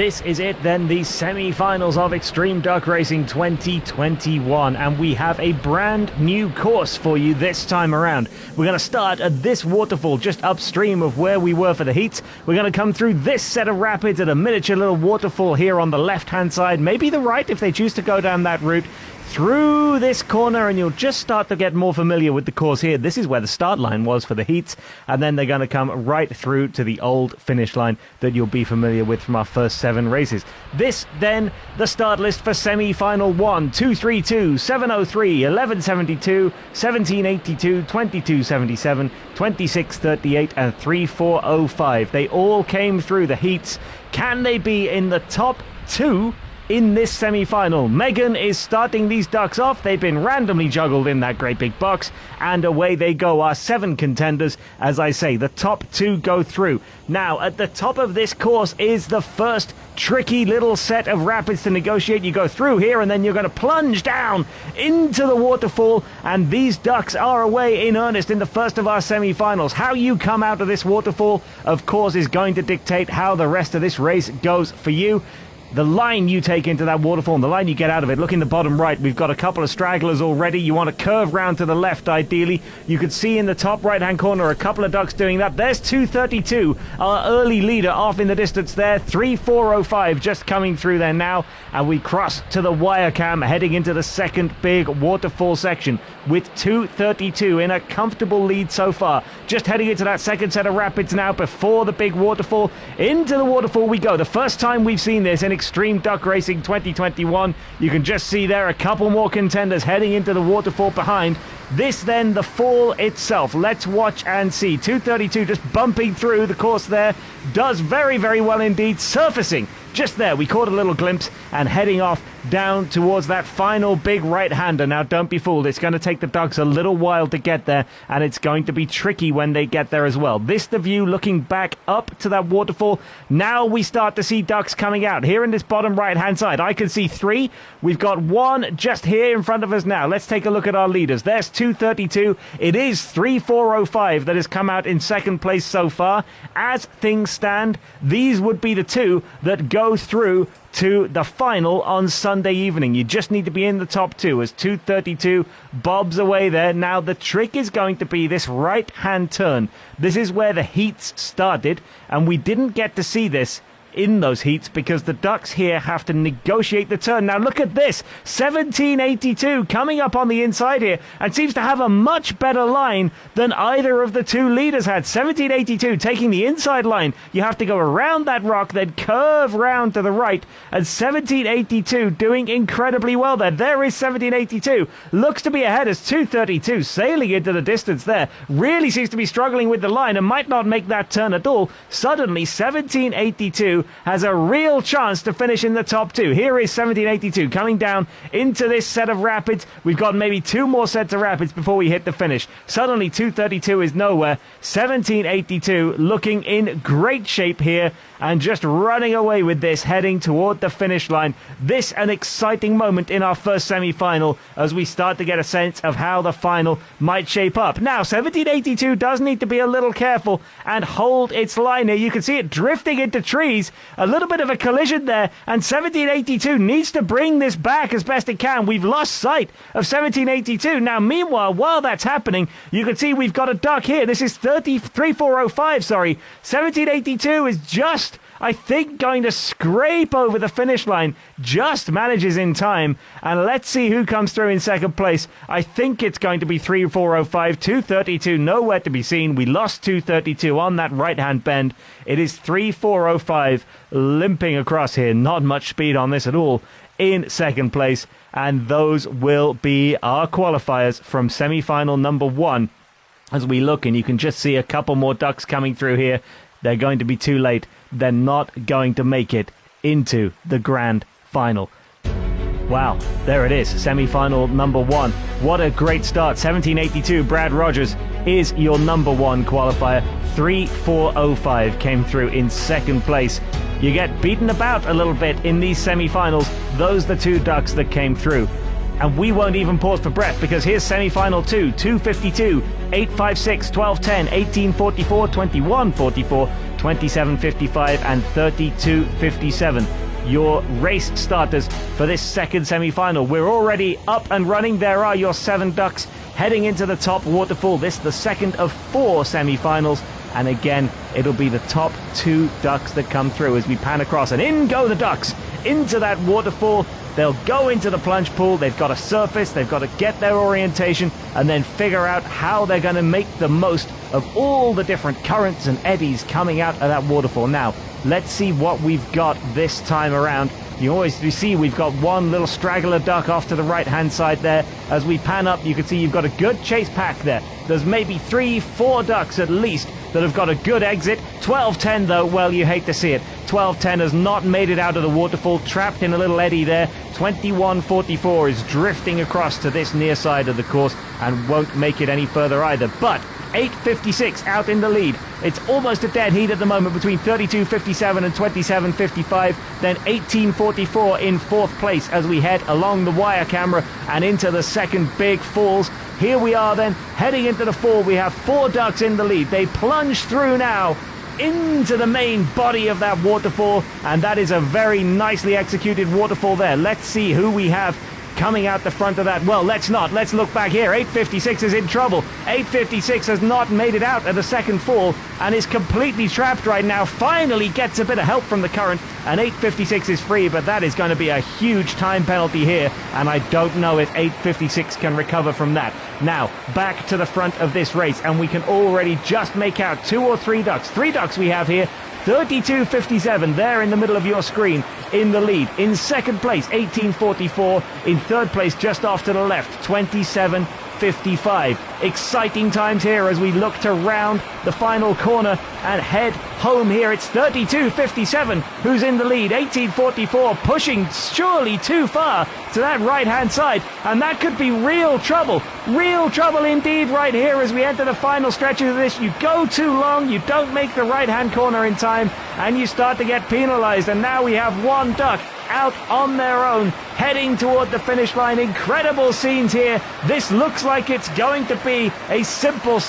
This is it then, the semi-finals of Extreme Duck Racing 2021, and we have a brand new course for you this time around. We're going to start at this waterfall just upstream of where we were for the heats. We're going to come through this set of rapids at a miniature little waterfall here on the left-hand side, maybe the right if they choose to go down that route, through this corner, and you'll just start to get more familiar with the course here. This is where the start line was for the heats, and then they're going to come right through to the old finish line that you'll be familiar with from our first 7 races. This, then, the start list for semi-final 1, 232, 703, 1172, 1782, 2277, 2638, and 3405. They all came through the heats. Can they be in the top 2 in this semi-final? Megan is starting these ducks off. They've been randomly juggled in that great big box, and away they go, our 7 contenders. As I say, the top 2 go through. Now, at the top of this course is the first tricky little set of rapids to negotiate. You go through here, and then you're going to plunge down into the waterfall, and these ducks are away in earnest in the first of our semi-finals. How you come out of this waterfall, of course, is going to dictate how the rest of this race goes for you. The line you take into that waterfall and the line you get out of it. Look in the bottom right. We've got a couple of stragglers already. You want to curve round to the left, ideally. You could see in the top right-hand corner a couple of ducks doing that. There's 232, our early leader, off in the distance there. 3405 just coming through there now. And we cross to the wire cam, heading into the second big waterfall section with 232 in a comfortable lead so far. Just heading into that second set of rapids now before the big waterfall. Into the waterfall we go. The first time we've seen this in Extreme Duck Racing 2021. You can just see there a couple more contenders heading into the waterfall behind. This then, the fall itself. Let's watch and see. 232 just bumping through the course there. Does very, very well indeed. Surfacing just there. We caught a little glimpse and heading off down towards that final big right-hander. Now, don't be fooled. It's going to take the ducks a little while to get there, and it's going to be tricky when they get there as well. This the view looking back up to that waterfall. Now we start to see ducks coming out. Here in this bottom right-hand side, I can see 3. We've got 1 just here in front of us now. Let's take a look at our leaders. There's 232. It is 3405 that has come out in second place so far. As things stand, these would be the 2 that go through to the final on Sunday evening. You just need to be in the top 2 as 232 bobs away there. Now the trick is going to be this right-hand turn. This is where the heats started, and we didn't get to see this in those heats because the ducks here have to negotiate the turn. Now look at this, 1782 coming up on the inside here and seems to have a much better line than either of the 2 leaders had. 1782 taking the inside line. You have to go around that rock, then curve round to the right, and 1782 doing incredibly well there. There is 1782. Looks to be ahead as 232 sailing into the distance there. Really seems to be struggling with the line and might not make that turn at all. Suddenly 1782 has a real chance to finish in the top 2. Here is 1782 coming down into this set of rapids. We've got maybe 2 more sets of rapids before we hit the finish. Suddenly 232 is nowhere. 1782 looking in great shape here and just running away with this, heading toward the finish line. This an exciting moment in our first semi-final as we start to get a sense of how the final might shape up. Now 1782 does need to be a little careful and hold its line here. You can see it drifting into trees. A little bit of a collision there, and 1782 needs to bring this back as best it can. We've lost sight of 1782. Now, meanwhile, while that's happening, you can see we've got a duck here. This is 3405, sorry. 1782 is just, I think, going to scrape over the finish line. Just manages in time. And let's see who comes through in second place. I think it's going to be 3405. 232 nowhere to be seen. We lost 232 on that right-hand bend. It is 3405 limping across here. Not much speed on this at all in second place. And those will be our qualifiers from semi-final number 1. As we look, and you can just see a couple more ducks coming through here. They're going to be too late. They're not going to make it into the grand final. Wow, there it is, semi-final number 1. What a great start. 1782, Brad Rogers is your number 1 qualifier. 3405 came through in second place. You get beaten about a little bit in these semi-finals. Those are the 2 ducks that came through. And we won't even pause for breath because here's semi-final 2, 252, 856, 1210, 1844, 2144, 27.55 and 32.57. Your race starters for this second semi-final. We're already up and running. There are your 7 ducks heading into the top waterfall. This is the second of 4 semi-finals. And again, it'll be the top 2 ducks that come through as we pan across. And in go the ducks into that waterfall. They'll go into the plunge pool. They've got to surface. They've got to get their orientation and then figure out how they're going to make the most of all the different currents and eddies coming out of that waterfall. Now, let's see what we've got this time around. You see we've got one little straggler duck off to the right-hand side there. As we pan up, you can see you've got a good chase pack there. There's maybe 3-4 ducks at least that have got a good exit. 12-10 though, well, you hate to see it. 12-10 has not made it out of the waterfall, trapped in a little eddy there. 21-44 is drifting across to this near side of the course and won't make it any further either. But 8.56 out in the lead. It's almost a dead heat at the moment between 32.57 and 27.55. Then 18.44 in 4th place as we head along the wire camera and into the second big falls. Here we are then, heading into the fall. We have 4 ducks in the lead. They plunge through now into the main body of that waterfall, and that is a very nicely executed waterfall there. Let's see who we have coming out the front of that. Well, let's not. Let's look back here. 8.56 is in trouble. 8.56 has not made it out of the second fall and is completely trapped right now. Finally gets a bit of help from the current, and 8.56 is free, but that is going to be a huge time penalty here, and I don't know if 8.56 can recover from that. Now, back to the front of this race, and we can already just make out 2 or 3 ducks. 3 ducks we have here. 32.57 there in the middle of your screen in the lead. In second place, 18.44. In third place, just off to the left, 27.55. Exciting times here as we look to round the final corner and head home here. It's 32.57 who's in the lead. 18.44 pushing surely too far to that right-hand side, and that could be real trouble indeed right here as we enter the final stretches of this. You go too long, you don't make the right-hand corner in time, and you start to get penalized. And now we have 1 duck out on their own, heading toward the finish line. Incredible scenes here. This looks like it's going to be a simple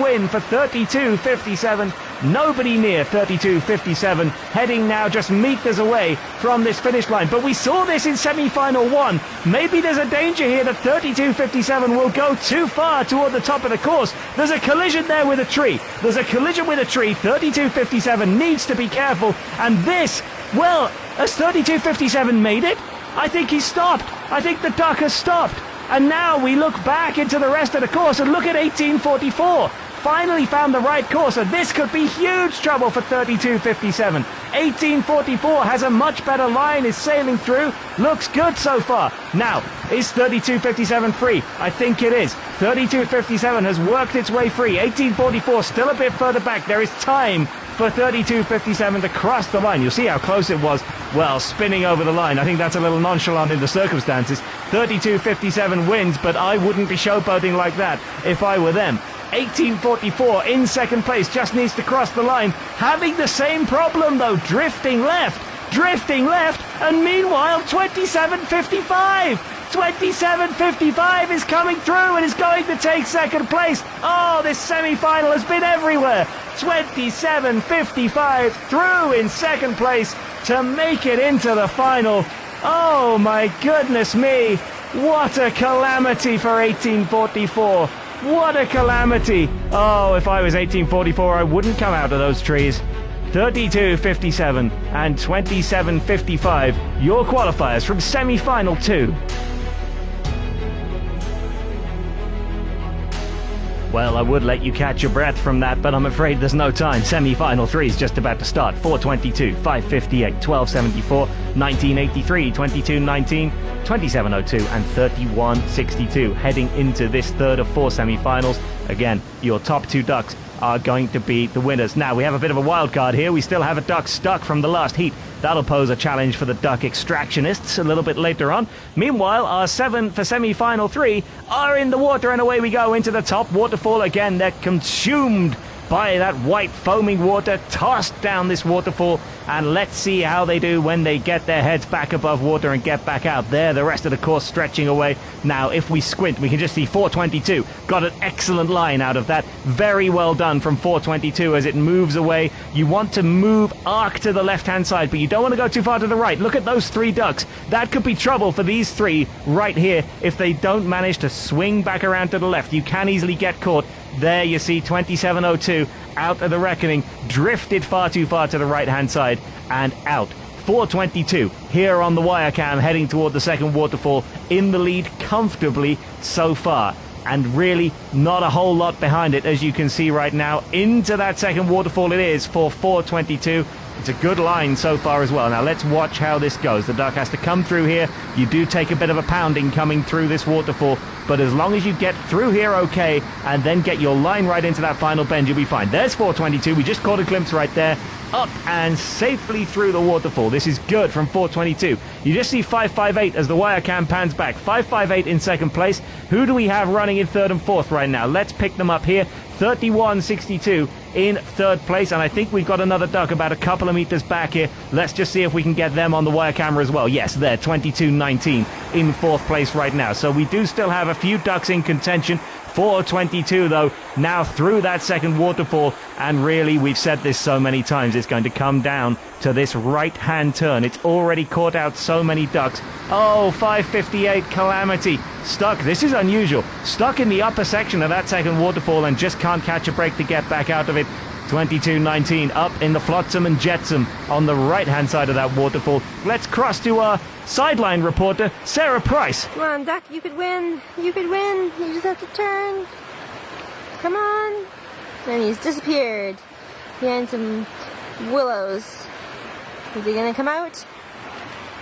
win for 32.57. Nobody near 32.57, heading now just meters away from this finish line. But we saw this in semi-final 1. Maybe there's a danger here that 32.57 will go too far toward the top of the course. There's a collision there with a tree. 32.57 needs to be careful. And this, well, has 32.57 made it? I think he's stopped. I think the duck has stopped. And now we look back into the rest of the course and look at 18.44. Finally found the right course, and this could be huge trouble for 32.57. 18.44 has a much better line, is sailing through, looks good so far. Now, is 32.57 free? I think it is. 32.57 has worked its way free. 18.44 still a bit further back. There is time for 32.57 to cross the line. You'll see how close it was. Well, spinning over the line. I think that's a little nonchalant in the circumstances. 32.57 wins, but I wouldn't be showboating like that if I were them. 18.44 in second place, just needs to cross the line. Having the same problem though, drifting left, and meanwhile 27.55. 27.55 is coming through and is going to take second place. Oh, this semi-final has been everywhere. 27.55 through in second place to make it into the final. Oh my goodness me, what a calamity for 18.44. What a calamity. Oh, if I was 18.44, I wouldn't come out of those trees. 32.57 and 27.55, your qualifiers from semi-final 2. Well, I would let you catch your breath from that, but I'm afraid there's no time. Semi-final 3 is just about to start. 4.22, 5.58, 12.74, 19.83, 22.19, 27.02 and 31.62 heading into this third of 4 semi-finals. Again, your top 2 ducks are going to be the winners. Now, we have a bit of a wild card here. We still have a duck stuck from the last heat. That'll pose a challenge for the duck extractionists a little bit later on. Meanwhile, our 7 for semi-final 3 are in the water, and away we go into the top waterfall again. They're consumed by that white foaming water, tossed down this waterfall, and let's see how they do when they get their heads back above water and get back out there. The rest of the course stretching away. Now, if we squint, we can just see 422 got an excellent line out of that. Very well done from 422 as it moves away. You want to move arc to the left-hand side, but you don't want to go too far to the right. Look at those three ducks. That could be trouble for these three right here if they don't manage to swing back around to the left. You can easily get caught. There you see 2702 out of the reckoning, drifted far too far to the right-hand side and out. 422 here on the wire cam heading toward the second waterfall, in the lead comfortably so far, and really not a whole lot behind it, as you can see right now. Into that second waterfall it is for 422. It's a good line so far as well. Now let's watch how this goes. The duck has to come through here. You do take a bit of a pounding coming through this waterfall, but as long as you get through here okay and then get your line right into that final bend, you'll be fine. There's 422. We just caught a glimpse right there. Up and safely through the waterfall. This is good from 422. You just see 558 as the wire cam pans back. 558 in second place. Who do we have running in third and fourth right now? Let's pick them up here. 3162 in third place, and I think we've got another duck about a couple of meters back here. Let's just see if we can get them on the wire camera as well. Yes, they're 2219 in fourth place right now. So we do still have a few ducks in contention. 422 though, now through that second waterfall, and really, we've said this so many times, it's going to come down to this right-hand turn. It's already caught out so many ducks. Oh, 558 Calamity. Stuck, this is unusual, stuck in the upper section of that second waterfall and just can't catch a break to get back out of it. 2219 up in the flotsam and jetsam on the right-hand side of that waterfall. Let's cross to our sideline reporter, Sarah Price. Come on, duck, you could win. You could win. You just have to turn. Come on. And he's disappeared behind some willows. Is he gonna come out?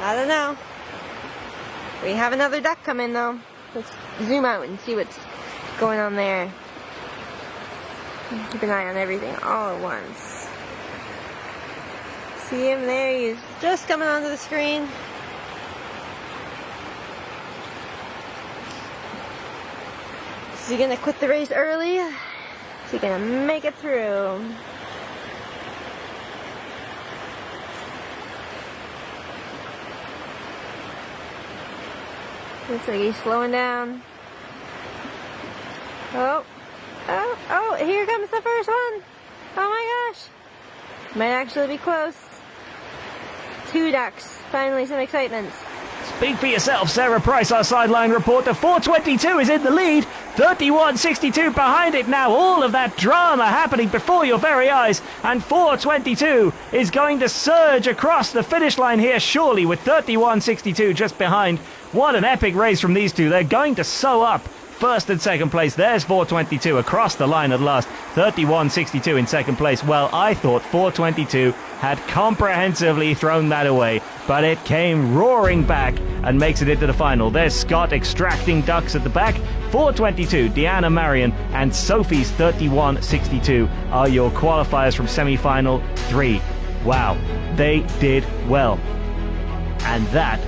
I don't know. We have another duck coming though. Let's zoom out and see what's going on there. Keep an eye on everything all at once. See him there? He's just coming onto the screen. Is he gonna quit the race early? Is he gonna make it through? Looks like he's slowing down. Oh, here comes the first one. Oh my gosh. Might actually be close. Two ducks. Finally some excitement. Speak for yourself, Sarah Price, our sideline reporter. 422 is in the lead. 3162 behind it now. All of that drama happening before your very eyes. And 422 is going to surge across the finish line here, surely, with 3162 just behind. What an epic race from these two. They're going to sew up first and second place. There's 422 across the line at last. 3162 in second place. Well, I thought 422 had comprehensively thrown that away, but it came roaring back and makes it into the final. There's Scott extracting ducks at the back. 422, Deanna Marion, and Sophie's 3162 are your qualifiers from semi-final 3. Wow, they did well. And that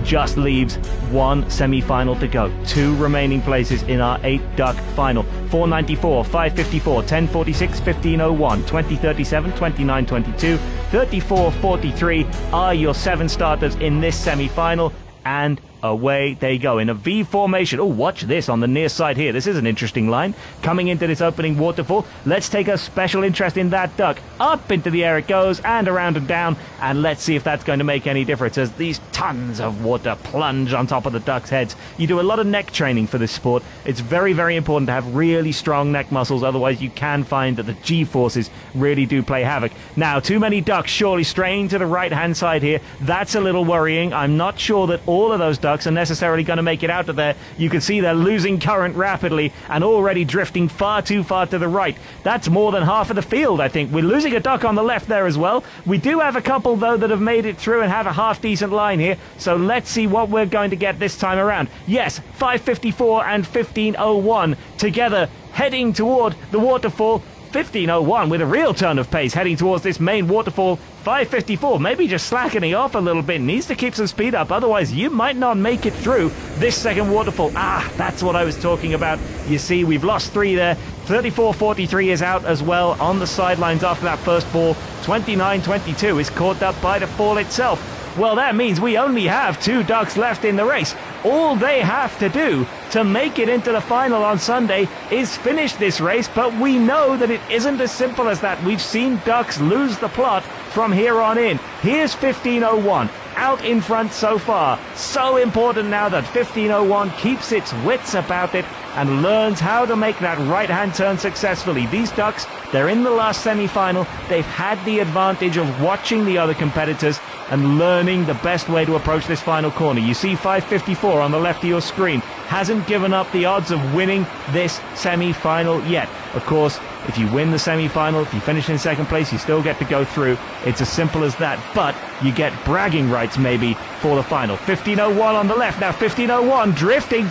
just leaves one semi-final to go. 2 remaining places in our 8-duck final. 494, 554, 1046, 1501, 2037, 2922, 3443 are your 7 starters in this semi-final. And away they go in a V formation. Oh, watch this on the near side here. This is an interesting line. Coming into this opening waterfall, let's take a special interest in that duck. Up into the air it goes, and around and down, and let's see if that's going to make any difference as these tons of water plunge on top of the duck's heads. You do a lot of neck training for this sport. It's very, very important to have really strong neck muscles, otherwise you can find that the G-forces really do play havoc. Now, too many ducks surely straying to the right-hand side here. That's a little worrying. I'm not sure that all of those ducks are necessarily going to make it out of there. You can see they're losing current rapidly and already drifting far too far to the right. That's more than half of the field, I think. We're losing a duck on the left there as well. We do have a couple, though, that have made it through and have a half-decent line here, so let's see what we're going to get this time around. Yes, 554 and 1501 together heading toward the waterfall. 15:01 with a real turn of pace heading towards this main waterfall. 5:54, maybe just slackening off a little bit, needs to keep some speed up, otherwise you might not make it through this second waterfall. That's what I was talking about. You see, we've lost 3 there. 34:43 is out as well on the sidelines after that first fall. 29:22 is caught up by the fall itself. Well, that means we only have 2 ducks left in the race. All they have to do to make it into the final on Sunday is finish this race, but we know that it isn't as simple as that. We've seen ducks lose the plot from here on in. Here's 15:01 out in front so far. So important now that 15:01 keeps its wits about it and learns how to make that right-hand turn successfully. These ducks, they're in the last semi-final. They've had the advantage of watching the other competitors and learning the best way to approach this final corner. You see 5:54 on the left of your screen. Hasn't given up the odds of winning this semi-final yet. Of course, if you win the semi-final, if you finish in second place, you still get to go through. It's as simple as that, but you get bragging rights maybe for the final. 15:01 on the left, now 15:01, drifting.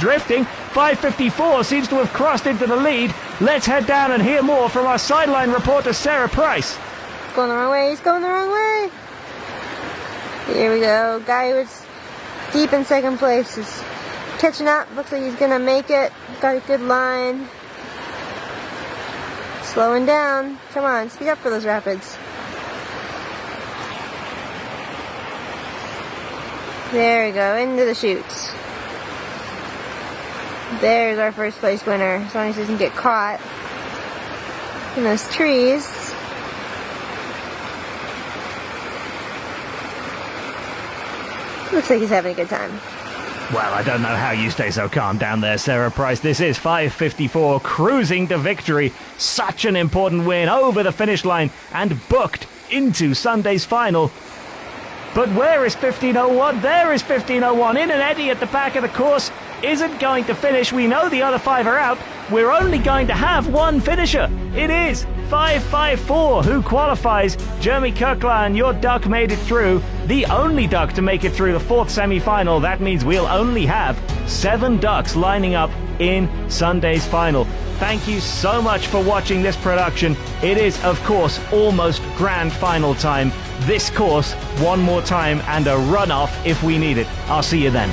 5:54 seems to have crossed into the lead. Let's head down and hear more from our sideline reporter, Sarah Price. Going the wrong way, he's going the wrong way. Here we go, guy who's deep in second place is catching up, looks like he's gonna make it, got a good line. Slowing down, come on, speed up for those rapids. There we go, into the chutes. There's our first place winner, as long as he doesn't get caught in those trees. Looks like he's having a good time. Well, I don't know how you stay so calm down there, Sarah Price. This is 5:54, cruising to victory. Such an important win over the finish line and booked into Sunday's final. But where is 15:01? There is 15:01 in an eddy at the back of the course. Isn't going to finish. We know the other 5 are out. We're only going to have one finisher. It is 5:54 who qualifies. Jeremy Kirkland, your duck made it through. The only duck to make it through the 4th semi-final. That means we'll only have 7 ducks lining up in Sunday's final. Thank you so much for watching this production. It is, of course, almost grand final time. This course, one more time, and a runoff if we need it. I'll see you then.